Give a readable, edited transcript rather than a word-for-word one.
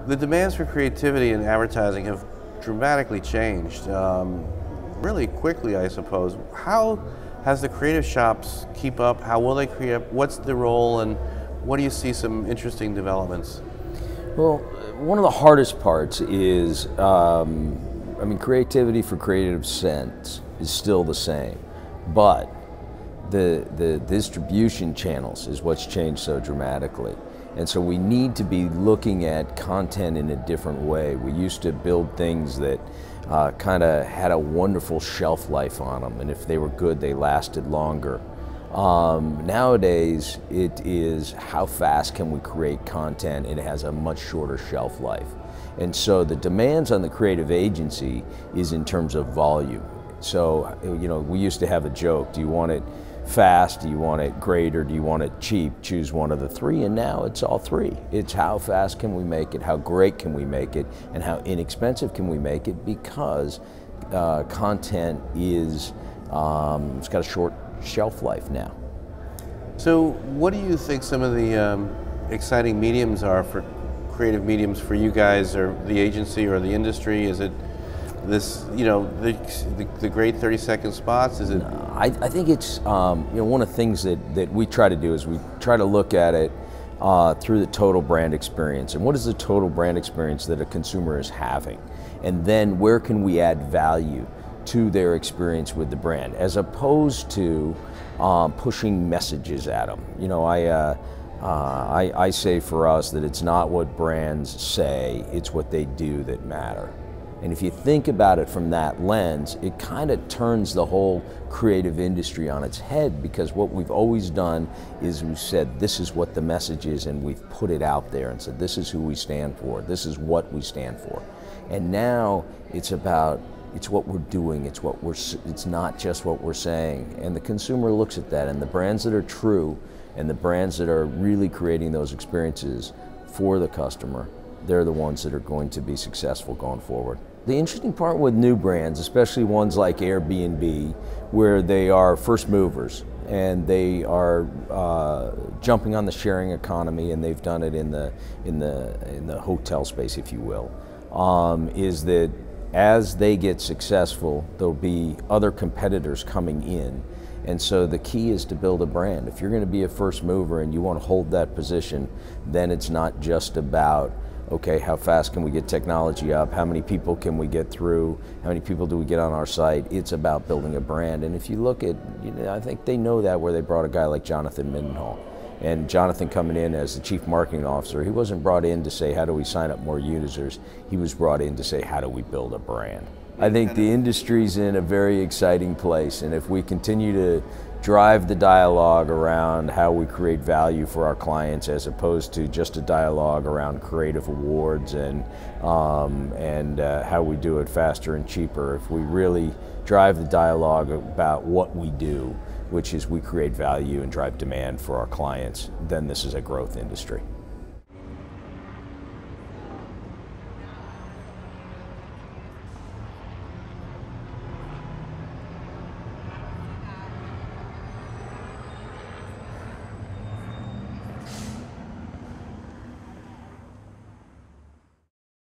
The demands for creativity in advertising have dramatically changed, really quickly, I suppose. How has the creative shops keep up? How will they create up? What's the role, and what do you see some interesting developments? Well, one of the hardest parts is, creativity for creative sense is still the same, but the distribution channels is what's changed so dramatically. And so we need to be looking at content in a different way. We used to build things that kind of had a wonderful shelf life on them, and if they were good, they lasted longer. Nowadays, it is how fast can we create content, and it has a much shorter shelf life. And so the demands on the creative agency is in terms of volume. So, we used to have a joke, do you want it fast, do you want it great, or do you want it cheap? Choose one of the three, and now it's all three. It's how fast can we make it, how great can we make it, and how inexpensive can we make it, because content is, it's got a short shelf life now. So what do you think some of the exciting mediums are for creative mediums for you guys, or the agency, or the industry? Is it this, the great 30-second spots? Is it? I think it's, one of the things that we try to do is we try to look at it through the total brand experience. And what is the total brand experience that a consumer is having? And then where can we add value to their experience with the brand, as opposed to pushing messages at them. I say for us that it's not what brands say, it's what they do that matter. And if you think about it from that lens, it kind of turns the whole creative industry on its head, because what we've always done is we've said this is what the message is, and we've put it out there and said this is who we stand for, this is what we stand for. And now it's about, it's what we're doing, it's not just what we're saying. And the consumer looks at that, and the brands that are true and the brands that are really creating those experiences for the customer, they're the ones that are going to be successful going forward. The interesting part with new brands, especially ones like Airbnb, where they are first movers and they are jumping on the sharing economy, and they've done it in the hotel space, if you will, is that as they get successful, there'll be other competitors coming in. And so the key is to build a brand. If you're going to be a first mover and you want to hold that position, then it's not just about, okay, how fast can we get technology up? How many people can we get through? How many people do we get on our site? It's about building a brand. And if you look at, I think they know that, where they brought a guy like Jonathan Mendenhall. And Jonathan coming in as the chief marketing officer, he wasn't brought in to say, how do we sign up more users? He was brought in to say, how do we build a brand? I think the industry's in a very exciting place, and if we continue to drive the dialogue around how we create value for our clients, as opposed to just a dialogue around creative awards and how we do it faster and cheaper, if we really drive the dialogue about what we do, which is we create value and drive demand for our clients, then this is a growth industry.